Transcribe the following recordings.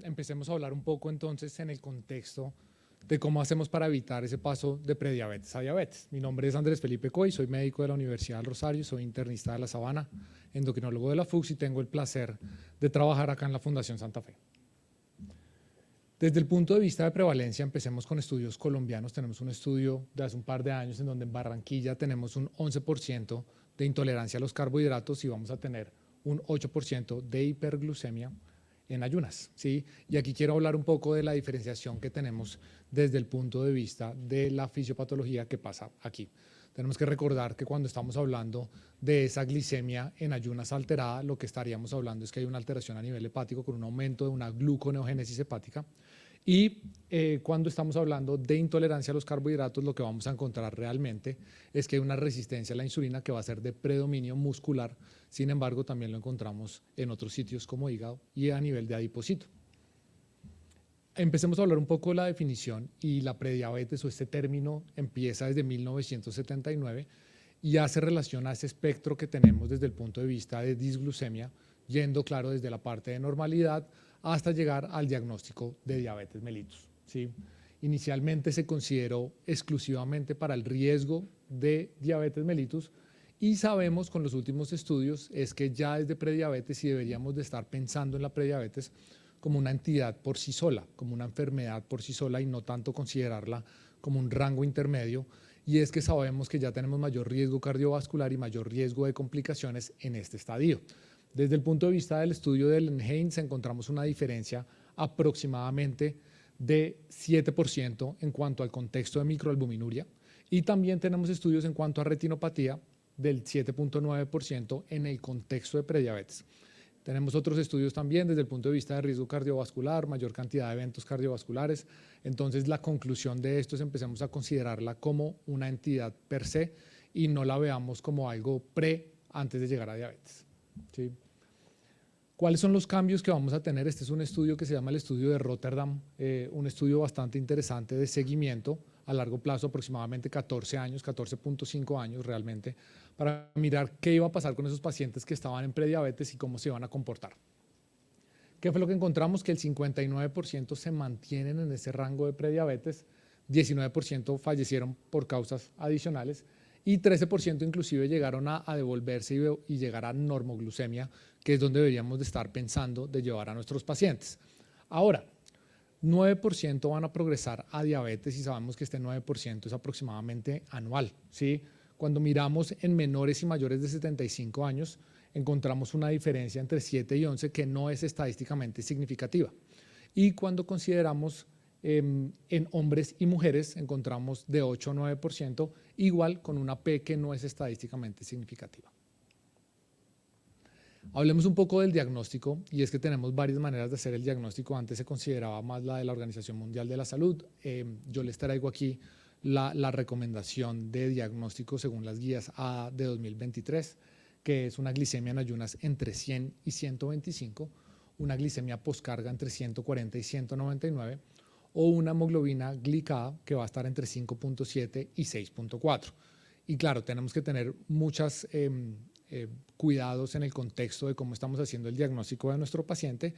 empecemos a hablar un poco entonces en el contexto de cómo hacemos para evitar ese paso de prediabetes a diabetes. Mi nombre es Andrés Felipe Coy, soy médico de la Universidad del Rosario, soy internista de la Sabana, endocrinólogo de la FUCS y tengo el placer de trabajar acá en la Fundación Santa Fe. Desde el punto de vista de prevalencia, empecemos con estudios colombianos. Tenemos un estudio de hace un par de años en donde en Barranquilla tenemos un 11% de intolerancia a los carbohidratos y vamos a tener un 8% de hiperglucemia en ayunas, ¿sí? Y aquí quiero hablar un poco de la diferenciación que tenemos desde el punto de vista de la fisiopatología que pasa aquí. Tenemos que recordar que cuando estamos hablando de esa glicemia en ayunas alterada, lo que estaríamos hablando es que hay una alteración a nivel hepático con un aumento de una gluconeogénesis hepática. Y cuando estamos hablando de intolerancia a los carbohidratos, lo que vamos a encontrar realmente es que hay una resistencia a la insulina que va a ser de predominio muscular. Sin embargo, también lo encontramos en otros sitios como hígado y a nivel de adipocito. Empecemos a hablar un poco de la definición y la prediabetes o este término empieza desde 1979 y hace relación a ese espectro que tenemos desde el punto de vista de disglucemia, yendo, claro, desde la parte de normalidad hasta llegar al diagnóstico de diabetes mellitus, ¿sí? Inicialmente se consideró exclusivamente para el riesgo de diabetes mellitus y sabemos con los últimos estudios es que ya desde prediabetes y deberíamos de estar pensando en la prediabetes como una entidad por sí sola, como una enfermedad por sí sola y no tanto considerarla como un rango intermedio, y es que sabemos que ya tenemos mayor riesgo cardiovascular y mayor riesgo de complicaciones en este estadio. Desde el punto de vista del estudio del NHANES encontramos una diferencia aproximadamente de 7% en cuanto al contexto de microalbuminuria y también tenemos estudios en cuanto a retinopatía del 7.9% en el contexto de prediabetes. Tenemos otros estudios también desde el punto de vista de riesgo cardiovascular, mayor cantidad de eventos cardiovasculares. Entonces, la conclusión de esto es empecemos a considerarla como una entidad per se y no la veamos como algo antes de llegar a diabetes, ¿sí? ¿Cuáles son los cambios que vamos a tener? Este es un estudio que se llama el estudio de Rotterdam, un estudio bastante interesante de seguimiento a largo plazo, aproximadamente 14 años, 14.5 años realmente, para mirar qué iba a pasar con esos pacientes que estaban en prediabetes y cómo se iban a comportar. ¿Qué fue lo que encontramos? Que el 59% se mantienen en ese rango de prediabetes, 19% fallecieron por causas adicionales y 13% inclusive llegaron a devolverse y llegar a normoglucemia, que es donde deberíamos de estar pensando de llevar a nuestros pacientes. Ahora, 9% van a progresar a diabetes y sabemos que este 9% es aproximadamente anual, ¿sí? Cuando miramos en menores y mayores de 75 años, encontramos una diferencia entre 7 y 11 que no es estadísticamente significativa. Y cuando consideramos en hombres y mujeres, encontramos de 8 a 9%, igual con una P que no es estadísticamente significativa. Hablemos un poco del diagnóstico, y es que tenemos varias maneras de hacer el diagnóstico. Antes se consideraba más la de la Organización Mundial de la Salud. Yo les traigo aquí la recomendación de diagnóstico según las guías A de 2023, que es una glicemia en ayunas entre 100 y 125, una glicemia postcarga entre 140 y 199, o una hemoglobina glicada que va a estar entre 5.7 y 6.4. Y claro, tenemos que tener muchos cuidados en el contexto de cómo estamos haciendo el diagnóstico de nuestro paciente,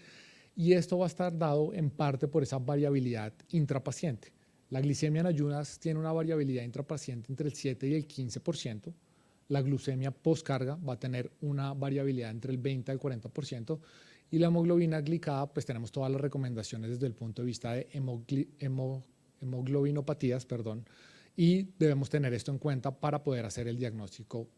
y esto va a estar dado en parte por esa variabilidad intrapaciente. La glicemia en ayunas tiene una variabilidad intrapaciente entre el 7 y el 15%, la glucemia postcarga va a tener una variabilidad entre el 20 al 40%, y la hemoglobina glicada, pues tenemos todas las recomendaciones desde el punto de vista de hemoglobinopatías, y debemos tener esto en cuenta para poder hacer el diagnóstico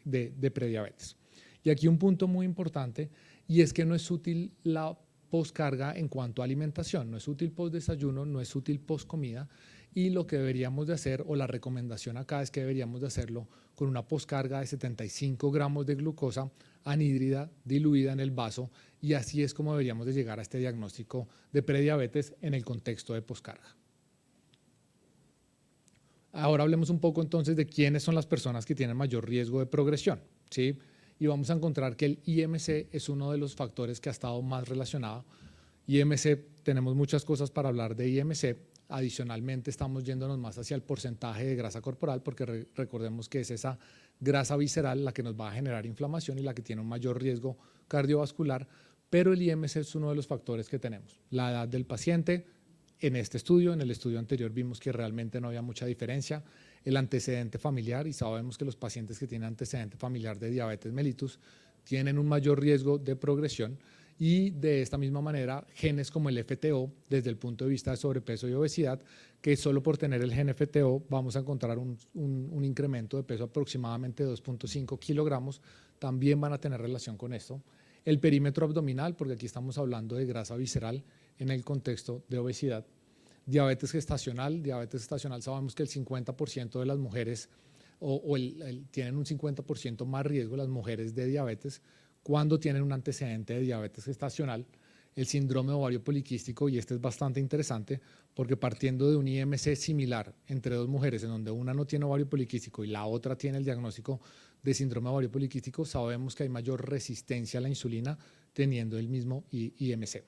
de prediabetes. Y aquí un punto muy importante, y es que no es útil la postcarga en cuanto a alimentación, no es útil post desayuno, no es útil post comida, y lo que deberíamos de hacer, o la recomendación acá es que deberíamos de hacerlo con una postcarga de 75 gramos de glucosa anhídrida diluida en el vaso, y así es como deberíamos de llegar a este diagnóstico de prediabetes en el contexto de postcarga. Ahora hablemos un poco entonces de quiénes son las personas que tienen mayor riesgo de progresión, ¿sí? Y vamos a encontrar que el IMC es uno de los factores que ha estado más relacionado. IMC, tenemos muchas cosas para hablar de IMC. Adicionalmente, estamos yéndonos más hacia el porcentaje de grasa corporal, porque recordemos que es esa grasa visceral la que nos va a generar inflamación y la que tiene un mayor riesgo cardiovascular, pero el IMC es uno de los factores que tenemos. La edad del paciente, en este estudio, en el estudio anterior vimos que realmente no había mucha diferencia. El antecedente familiar, y sabemos que los pacientes que tienen antecedente familiar de diabetes mellitus tienen un mayor riesgo de progresión, y de esta misma manera genes como el FTO desde el punto de vista de sobrepeso y obesidad, que solo por tener el gen FTO vamos a encontrar un incremento de peso aproximadamente 2.5 kilogramos, también van a tener relación con esto. El perímetro abdominal, porque aquí estamos hablando de grasa visceral en el contexto de obesidad. Diabetes gestacional sabemos que el 50% de las mujeres tienen un 50% más riesgo las mujeres de diabetes cuando tienen un antecedente de diabetes gestacional. El síndrome de ovario poliquístico, y este es bastante interesante porque partiendo de un IMC similar entre dos mujeres en donde una no tiene ovario poliquístico y la otra tiene el diagnóstico de síndrome de ovario poliquístico, sabemos que hay mayor resistencia a la insulina teniendo el mismo IMC.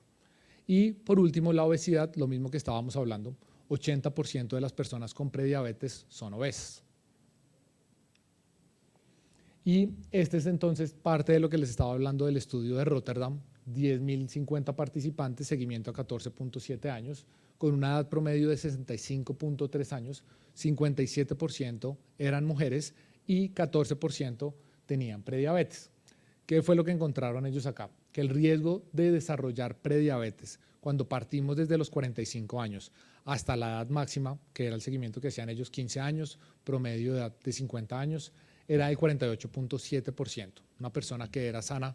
Y por último, la obesidad, lo mismo que estábamos hablando, 80% de las personas con prediabetes son obesas. Y este es entonces parte de lo que les estaba hablando del estudio de Rotterdam, 10.050 participantes, seguimiento a 14.7 años, con una edad promedio de 65.3 años, 57% eran mujeres y 14% tenían prediabetes. ¿Qué fue lo que encontraron ellos acá? Que el riesgo de desarrollar prediabetes cuando partimos desde los 45 años hasta la edad máxima, que era el seguimiento que hacían ellos, 15 años, promedio de edad de 50 años, era del 48.7%. Una persona que era sana,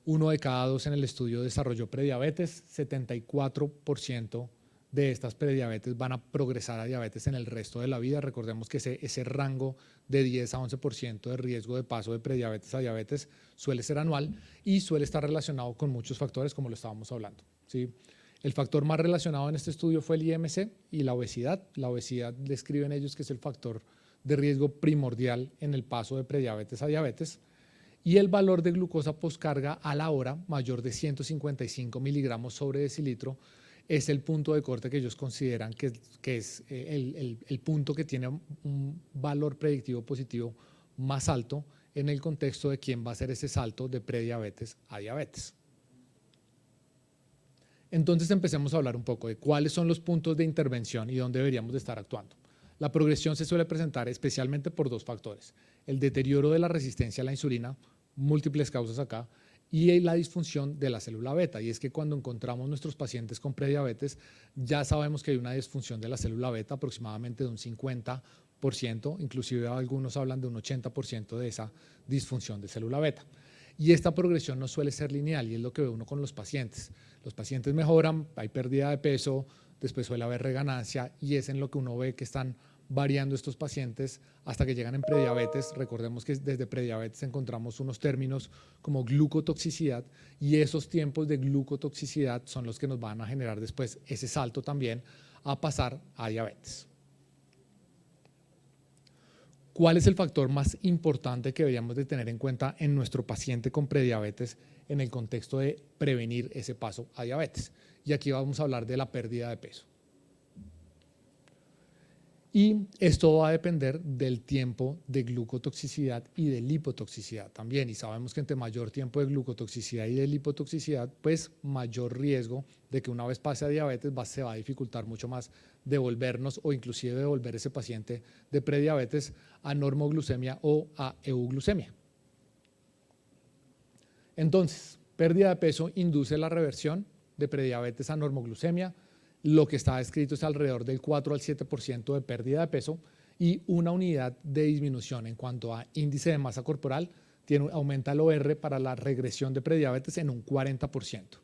1 de cada 2 en el estudio desarrolló prediabetes, 74% de estas prediabetes van a progresar a diabetes en el resto de la vida. Recordemos que ese rango de 10 a 11% de riesgo de paso de prediabetes a diabetes suele ser anual y suele estar relacionado con muchos factores como lo estábamos hablando, ¿sí? El factor más relacionado en este estudio fue el IMC y la obesidad. La obesidad describen ellos que es el factor de riesgo primordial en el paso de prediabetes a diabetes, y el valor de glucosa postcarga a la hora mayor de 155 miligramos sobre decilitro es el punto de corte que ellos consideran que es el punto que tiene un valor predictivo positivo más alto en el contexto de quién va a hacer ese salto de prediabetes a diabetes. Entonces empecemos a hablar un poco de cuáles son los puntos de intervención y dónde deberíamos de estar actuando. La progresión se suele presentar especialmente por dos factores: el deterioro de la resistencia a la insulina, múltiples causas acá, y la disfunción de la célula beta. Y es que cuando encontramos nuestros pacientes con prediabetes, ya sabemos que hay una disfunción de la célula beta aproximadamente de un 50%, inclusive algunos hablan de un 80% de esa disfunción de célula beta. Y esta progresión no suele ser lineal, y es lo que ve uno con los pacientes. Los pacientes mejoran, hay pérdida de peso, después suele haber reganancia, y es en lo que uno ve que están variando estos pacientes hasta que llegan en prediabetes. Recordemos que desde prediabetes encontramos unos términos como glucotoxicidad, y esos tiempos de glucotoxicidad son los que nos van a generar después ese salto también a pasar a diabetes. ¿Cuál es el factor más importante que deberíamos de tener en cuenta en nuestro paciente con prediabetes en el contexto de prevenir ese paso a diabetes? Y aquí vamos a hablar de la pérdida de peso. Y esto va a depender del tiempo de glucotoxicidad y de lipotoxicidad también. Y sabemos que entre mayor tiempo de glucotoxicidad y de lipotoxicidad, pues mayor riesgo de que una vez pase a diabetes se va a dificultar mucho más devolvernos o inclusive devolver ese paciente de prediabetes a normoglucemia o a euglucemia. Entonces, pérdida de peso induce la reversión de prediabetes a normoglucemia. Lo que está escrito es alrededor del 4 al 7% de pérdida de peso y una unidad de disminución en cuanto a índice de masa corporal. Aumenta el OR para la regresión de prediabetes en un 40%.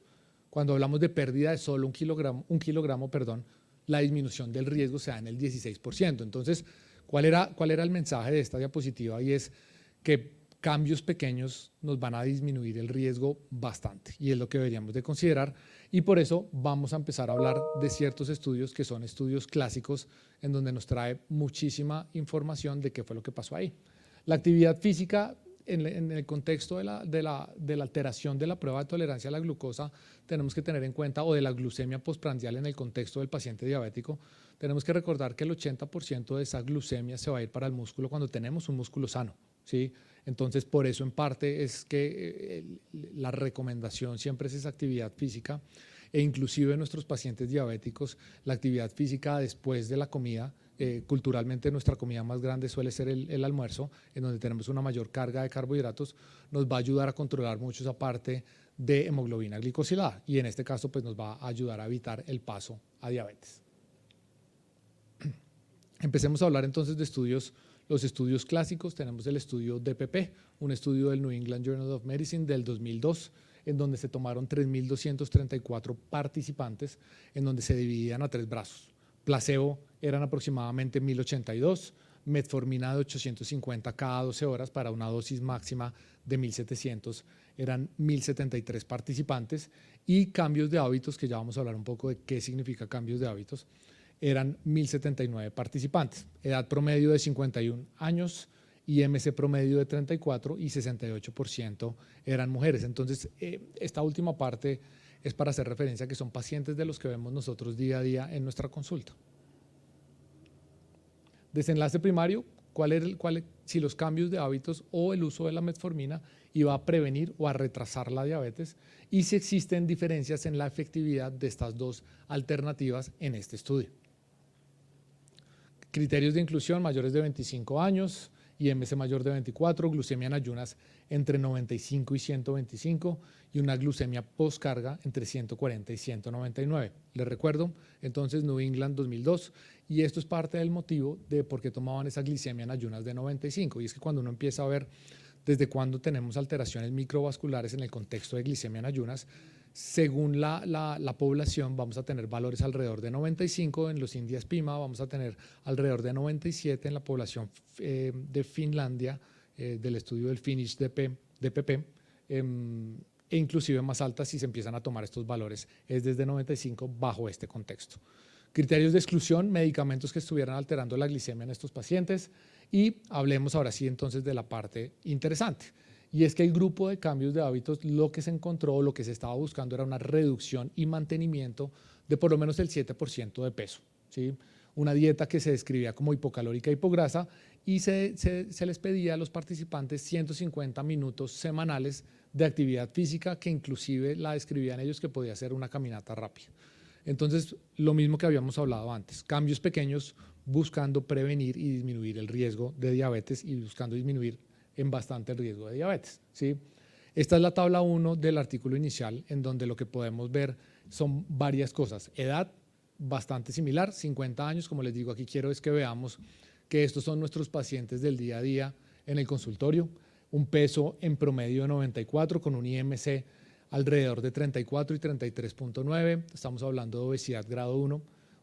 Cuando hablamos de pérdida de solo un kilogramo, la disminución del riesgo se da en el 16%. Entonces, ¿cuál era el mensaje de esta diapositiva? Y es que cambios pequeños nos van a disminuir el riesgo bastante, y es lo que deberíamos de considerar, y por eso vamos a empezar a hablar de ciertos estudios que son estudios clásicos en donde nos trae muchísima información de qué fue lo que pasó ahí. La actividad física en el contexto de la alteración de la prueba de tolerancia a la glucosa tenemos que tener en cuenta, o de la glucemia postprandial en el contexto del paciente diabético, tenemos que recordar que el 80% de esa glucemia se va a ir para el músculo cuando tenemos un músculo sano, ¿sí? Entonces, por eso en parte es que la recomendación siempre es esa actividad física, e inclusive en nuestros pacientes diabéticos, la actividad física después de la comida, culturalmente nuestra comida más grande suele ser el almuerzo, en donde tenemos una mayor carga de carbohidratos, nos va a ayudar a controlar mucho esa parte de hemoglobina glicosilada, y en este caso pues nos va a ayudar a evitar el paso a diabetes. Empecemos a hablar entonces de estudios. Los estudios clásicos, tenemos el estudio DPP, un estudio del New England Journal of Medicine del 2002, en donde se tomaron 3.234 participantes, en donde se dividían a 3 brazos. Placebo eran aproximadamente 1.082, metformina de 850 cada 12 horas para una dosis máxima de 1.700, eran 1.073 participantes, y cambios de hábitos, que ya vamos a hablar un poco de qué significa cambios de hábitos, eran 1.079 participantes, edad promedio de 51 años, IMC promedio de 34 y 68% eran mujeres. Entonces, esta última parte es para hacer referencia a que son pacientes de los que vemos nosotros día a día en nuestra consulta. Desenlace primario, si los cambios de hábitos o el uso de la metformina iba a prevenir o a retrasar la diabetes, y si existen diferencias en la efectividad de estas dos alternativas en este estudio. Criterios de inclusión: mayores de 25 años, IMC mayor de 24, glucemia en ayunas entre 95 y 125 y una glucemia postcarga entre 140 y 199. Les recuerdo, entonces, New England 2002, y esto es parte del motivo de por qué tomaban esa glicemia en ayunas de 95, y es que cuando uno empieza a ver desde cuándo tenemos alteraciones microvasculares en el contexto de glicemia en ayunas, según la población vamos a tener valores alrededor de 95, en los Indias PIMA vamos a tener alrededor de 97 en la población de Finlandia, del estudio del Finnish DPP, e inclusive más altas si se empiezan a tomar estos valores, es desde 95 bajo este contexto. Criterios de exclusión: medicamentos que estuvieran alterando la glicemia en estos pacientes, y hablemos ahora sí entonces de la parte interesante. Y es que el grupo de cambios de hábitos, lo que se encontró, lo que se estaba buscando era una reducción y mantenimiento de por lo menos el 7% de peso, ¿sí? Una dieta que se describía como hipocalórica, hipograsa, y se les pedía a los participantes 150 minutos semanales de actividad física, que inclusive la describían ellos que podía ser una caminata rápida. Entonces, lo mismo que habíamos hablado antes, cambios pequeños buscando prevenir y disminuir el riesgo de diabetes y buscando disminuir en bastante el riesgo de diabetes, ¿sí? Esta es la tabla 1 del artículo inicial, en donde lo que podemos ver son varias cosas. Edad bastante similar, 50 años, como les digo, aquí quiero es que veamos que estos son nuestros pacientes del día a día en el consultorio. Un peso en promedio de 94 con un IMC alrededor de 34 y 33.9, estamos hablando de obesidad grado 1,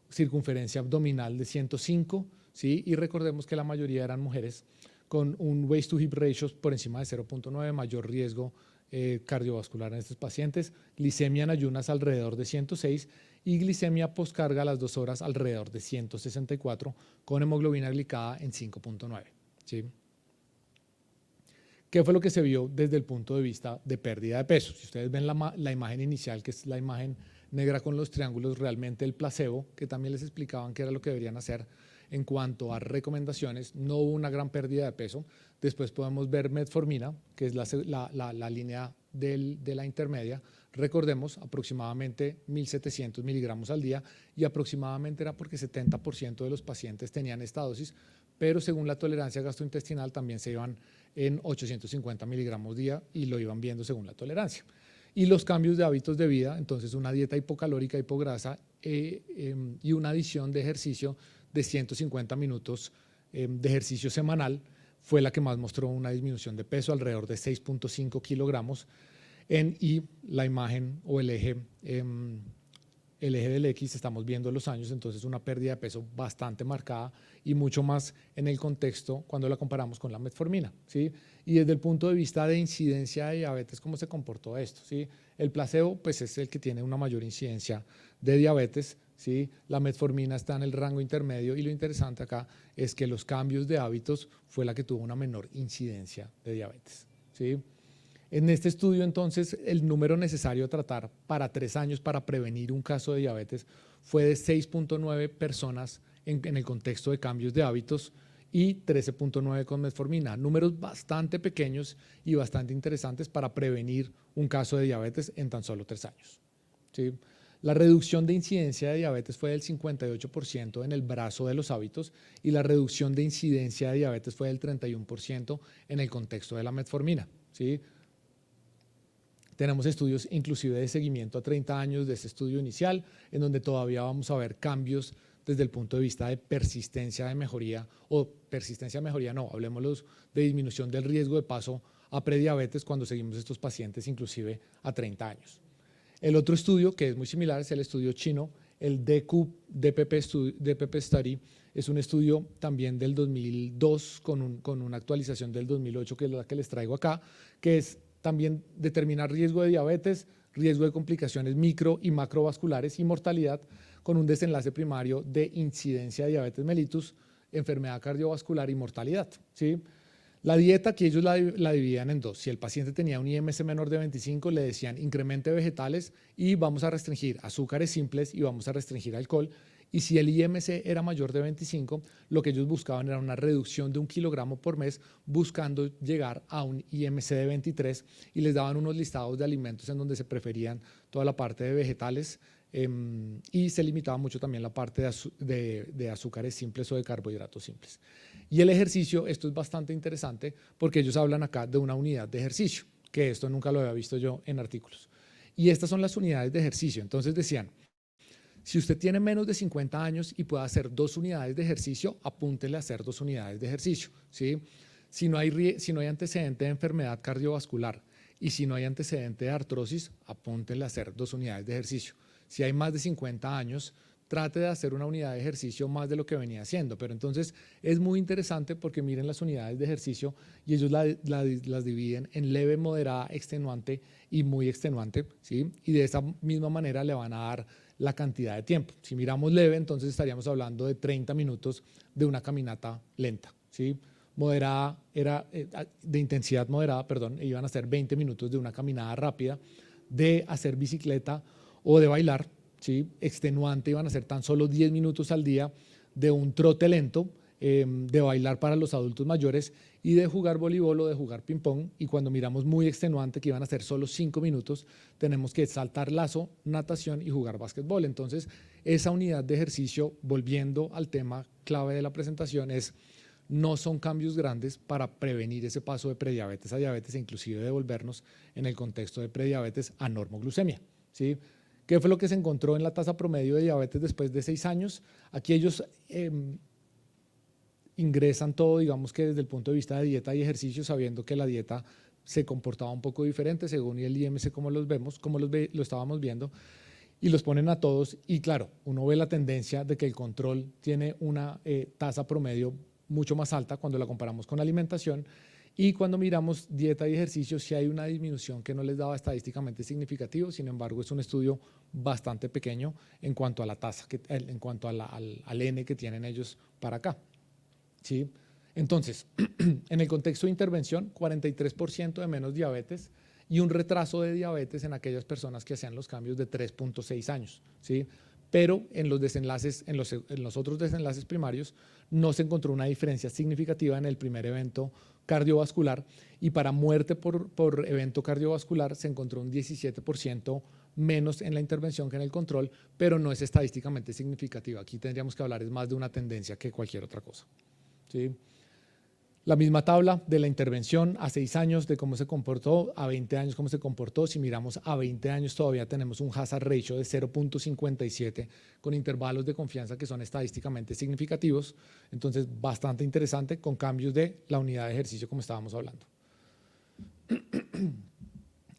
circunferencia abdominal de 105, ¿sí? Y recordemos que la mayoría eran mujeres, con un waist to hip ratio por encima de 0.9, mayor riesgo cardiovascular en estos pacientes, glicemia en ayunas alrededor de 106 y glicemia postcarga a las 2 horas alrededor de 164, con hemoglobina glicada en 5.9, ¿sí? ¿Qué fue lo que se vio desde el punto de vista de pérdida de peso? Si ustedes ven la imagen inicial, que es la imagen negra con los triángulos, realmente el placebo, que también les explicaban qué era lo que deberían hacer en cuanto a recomendaciones, no hubo una gran pérdida de peso. Después podemos ver metformina, que es la línea de la intermedia. Recordemos, aproximadamente 1.700 miligramos al día, y aproximadamente era porque 70% de los pacientes tenían esta dosis, pero según la tolerancia gastrointestinal también se iban en 850 miligramos día y lo iban viendo según la tolerancia. Y los cambios de hábitos de vida, entonces una dieta hipocalórica, hipograsa y una adición de ejercicio de 150 minutos de ejercicio semanal fue la que más mostró una disminución de peso, alrededor de 6.5 kilogramos, y la imagen o el eje del X estamos viendo los años, entonces una pérdida de peso bastante marcada y mucho más en el contexto cuando la comparamos con la metformina, ¿sí? Y desde el punto de vista de incidencia de diabetes, ¿cómo se comportó esto? ¿Sí? El placebo pues es el que tiene una mayor incidencia de diabetes, ¿sí? La metformina está en el rango intermedio, y lo interesante acá es que los cambios de hábitos fue la que tuvo una menor incidencia de diabetes, ¿sí? En este estudio, entonces, el número necesario a tratar para 3 años para prevenir un caso de diabetes fue de 6.9 personas en el contexto de cambios de hábitos, y 13.9 con metformina. Números bastante pequeños y bastante interesantes para prevenir un caso de diabetes en tan solo 3 años. ¿Sí? La reducción de incidencia de diabetes fue del 58% en el brazo de los hábitos y la reducción de incidencia de diabetes fue del 31% en el contexto de la metformina. ¿Sí? Tenemos estudios inclusive de seguimiento a 30 años de ese estudio inicial, en donde todavía vamos a ver cambios desde el punto de vista de persistencia de mejoría, o persistencia de mejoría no, hablemos de disminución del riesgo de paso a prediabetes cuando seguimos estos pacientes inclusive a 30 años. El otro estudio, que es muy similar, es el estudio chino, el DPP Study, es un estudio también del 2002 con una actualización del 2008, que es la que les traigo acá, que es también determinar riesgo de diabetes, riesgo de complicaciones micro y macrovasculares y mortalidad con un desenlace primario de incidencia de diabetes mellitus, enfermedad cardiovascular y mortalidad. ¿Sí? La dieta aquí ellos la dividían en dos. Si el paciente tenía un IMC menor de 25, le decían incremente vegetales y vamos a restringir azúcares simples y vamos a restringir alcohol. Y si el IMC era mayor de 25, lo que ellos buscaban era una reducción de 1 kilogramo por mes, buscando llegar a un IMC de 23, y les daban unos listados de alimentos en donde se preferían toda la parte de vegetales y se limitaba mucho también la parte de azúcares simples o de carbohidratos simples. Y el ejercicio, esto es bastante interesante porque ellos hablan acá de una unidad de ejercicio, que esto nunca lo había visto yo en artículos. Y estas son las unidades de ejercicio. Entonces decían, si usted tiene menos de 50 años y puede hacer 2 unidades de ejercicio, apúntele a hacer 2 unidades de ejercicio. ¿Sí? Si no hay antecedente de enfermedad cardiovascular y si no hay antecedente de artrosis, apúntele a hacer 2 unidades de ejercicio. Si hay más de 50 años, trate de hacer una unidad de ejercicio más de lo que venía haciendo. Pero entonces es muy interesante porque miren las unidades de ejercicio y ellos las dividen en leve, moderada, extenuante y muy extenuante. ¿Sí? Y de esa misma manera le van a dar la cantidad de tiempo. Si miramos leve, entonces estaríamos hablando de 30 minutos de una caminata lenta. ¿Sí? Moderada era de intensidad moderada, perdón, iban a ser 20 minutos de una caminada rápida, de hacer bicicleta o de bailar. ¿Sí? Extenuante iban a ser tan solo 10 minutos al día de un trote lento, de bailar para los adultos mayores y de jugar voleibol o de jugar ping pong. Y cuando miramos muy extenuante, que iban a ser solo 5 minutos, tenemos que saltar lazo, natación y jugar básquetbol. Entonces, esa unidad de ejercicio, volviendo al tema clave de la presentación, no son cambios grandes para prevenir ese paso de prediabetes a diabetes e inclusive devolvernos en el contexto de prediabetes a normoglucemia. ¿Sí? ¿Qué fue lo que se encontró en la tasa promedio de diabetes después de 6 años? Aquí ellos ingresan todo, digamos que desde el punto de vista de dieta y ejercicio, sabiendo que la dieta se comportaba un poco diferente según el IMC, como lo estábamos viendo, y los ponen a todos. Y claro, uno ve la tendencia de que el control tiene una tasa promedio mucho más alta cuando la comparamos con alimentación. Y cuando miramos dieta y ejercicio, sí hay una disminución que no les daba estadísticamente significativo. Sin embargo, es un estudio bastante pequeño en cuanto a la tasa, en cuanto al N que tienen ellos para acá. ¿Sí? Entonces, en el contexto de intervención, 43% de menos diabetes y un retraso de diabetes en aquellas personas que hacían los cambios de 3.6 años. ¿Sí? Pero en los desenlaces, en los otros desenlaces primarios, no se encontró una diferencia significativa en el primer evento cardiovascular, y para muerte por evento cardiovascular se encontró un 17% menos en la intervención que en el control, pero no es estadísticamente significativa. Aquí tendríamos que hablar más de una tendencia que cualquier otra cosa. ¿Sí? La misma tabla de la intervención a 6 años de cómo se comportó, a 20 años cómo se comportó. Si miramos a 20 años todavía tenemos un hazard ratio de 0.57 con intervalos de confianza que son estadísticamente significativos. Entonces, bastante interesante con cambios de la unidad de ejercicio como estábamos hablando.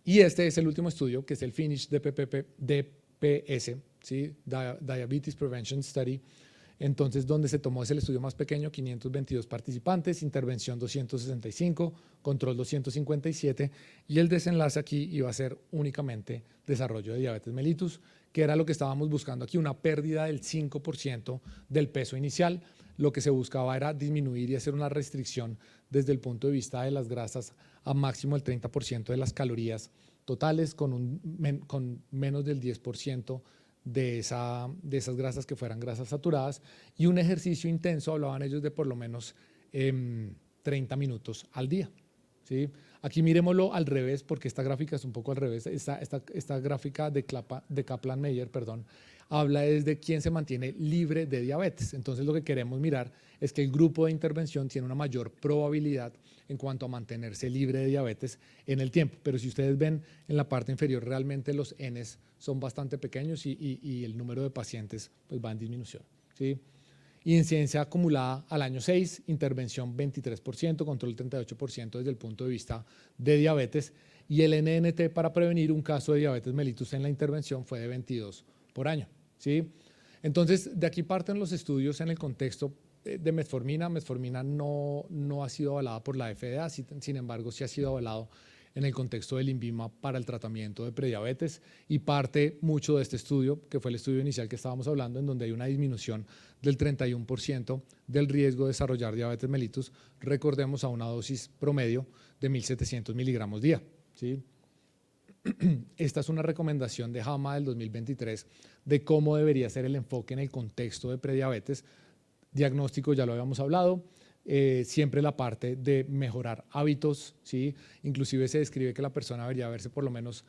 Y este es el último estudio, que es el FINISH DPS, ¿sí? Diabetes Prevention Study. Entonces, donde se tomó es el estudio más pequeño, 522 participantes, intervención 265, control 257, y el desenlace aquí iba a ser únicamente desarrollo de diabetes mellitus, que era lo que estábamos buscando aquí, una pérdida del 5% del peso inicial. Lo que se buscaba era disminuir y hacer una restricción desde el punto de vista de las grasas a máximo el 30% de las calorías totales, con menos del 10% de esas grasas que fueran grasas saturadas, y un ejercicio intenso, hablaban ellos de por lo menos 30 minutos al día. ¿Sí? Aquí miremoslo al revés, porque esta gráfica es un poco al revés. Esta gráfica de Kaplan-Meier, perdón, habla de quién se mantiene libre de diabetes. Entonces, lo que queremos mirar es que el grupo de intervención tiene una mayor probabilidad en cuanto a mantenerse libre de diabetes en el tiempo. Pero si ustedes ven en la parte inferior, realmente los Ns son bastante pequeños y el número de pacientes pues, va en disminución. ¿Sí? Incidencia acumulada al año 6, intervención 23%, control 38% desde el punto de vista de diabetes, y el NNT para prevenir un caso de diabetes mellitus en la intervención fue de 22 por año. ¿Sí? Entonces, de aquí parten los estudios en el contexto de metformina. Metformina no ha sido avalada por la FDA, sin embargo, sí ha sido avalado en el contexto del INVIMA para el tratamiento de prediabetes, y parte mucho de este estudio, que fue el estudio inicial que estábamos hablando, en donde hay una disminución del 31% del riesgo de desarrollar diabetes mellitus, recordemos, a una dosis promedio de 1.700 miligramos día. ¿Sí? Esta es una recomendación de JAMA del 2023 de cómo debería ser el enfoque en el contexto de prediabetes. Diagnóstico, ya lo habíamos hablado. Siempre la parte de mejorar hábitos, ¿sí? Inclusive se describe que la persona debería verse por lo menos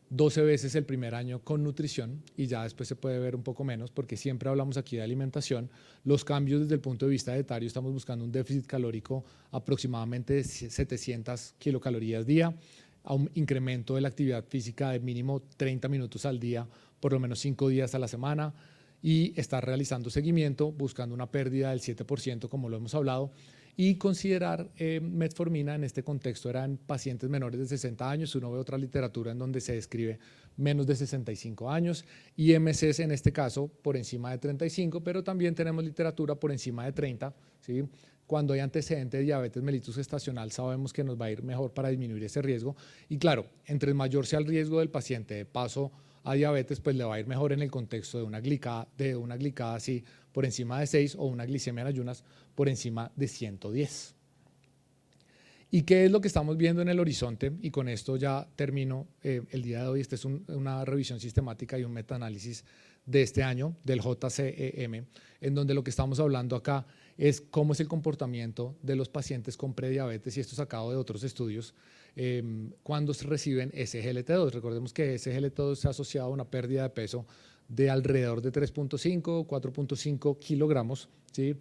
12 veces el primer año con nutrición, y ya después se puede ver un poco menos, porque siempre hablamos aquí de alimentación. Los cambios desde el punto de vista etario, estamos buscando un déficit calórico aproximadamente de 700 kilocalorías día, a un incremento de la actividad física de mínimo 30 minutos al día, por lo menos 5 días a la semana, y estar realizando seguimiento, buscando una pérdida del 7%, como lo hemos hablado, y considerar metformina en este contexto eran pacientes menores de 60 años. Uno ve otra literatura en donde se describe menos de 65 años, y MCs en este caso por encima de 35, pero también tenemos literatura por encima de 30, ¿sí? Cuando hay antecedente de diabetes mellitus gestacional, sabemos que nos va a ir mejor para disminuir ese riesgo, y claro, entre mayor sea el riesgo del paciente de paso a diabetes, pues le va a ir mejor en el contexto de una glicada así por encima de 6, o una glicemia en ayunas por encima de 110. ¿Y qué es lo que estamos viendo en el horizonte? Y con esto ya termino el día de hoy. Esta es una revisión sistemática y un metaanálisis de este año del JCEM, en donde lo que estamos hablando acá es cómo es el comportamiento de los pacientes con prediabetes, y esto sacado de otros estudios, cuando se reciben SGLT2. Recordemos que SGLT2 se ha asociado a una pérdida de peso de alrededor de 3.5, 4.5 kilogramos, ¿sí?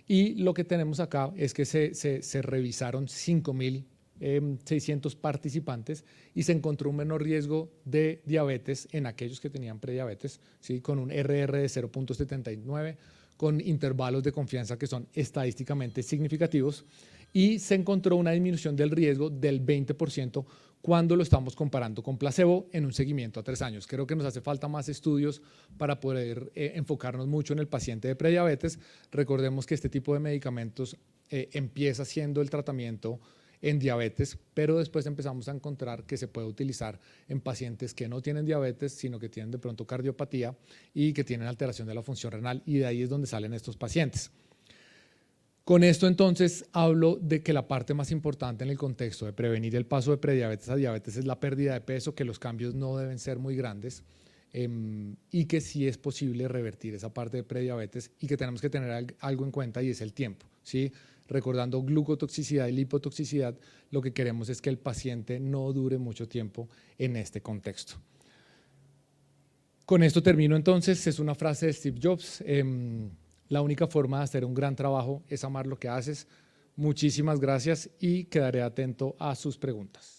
Y lo que tenemos acá es que se revisaron 5.600 participantes y se encontró un menor riesgo de diabetes en aquellos que tenían prediabetes, ¿sí? Con un RR de 0.79, con intervalos de confianza que son estadísticamente significativos, y se encontró una disminución del riesgo del 20% cuando lo estamos comparando con placebo en un seguimiento a 3 años. Creo que nos hace falta más estudios para poder enfocarnos mucho en el paciente de prediabetes. Recordemos que este tipo de medicamentos empieza siendo el tratamiento en diabetes, pero después empezamos a encontrar que se puede utilizar en pacientes que no tienen diabetes, sino que tienen de pronto cardiopatía y que tienen alteración de la función renal, y de ahí es donde salen estos pacientes. Con esto entonces hablo de que la parte más importante en el contexto de prevenir el paso de prediabetes a diabetes es la pérdida de peso, que los cambios no deben ser muy grandes, y que sí es posible revertir esa parte de prediabetes, y que tenemos que tener algo en cuenta, y es el tiempo, ¿sí? Recordando glucotoxicidad y lipotoxicidad, lo que queremos es que el paciente no dure mucho tiempo en este contexto. Con esto termino entonces. Es una frase de Steve Jobs. La única forma de hacer un gran trabajo es amar lo que haces. Muchísimas gracias y quedaré atento a sus preguntas.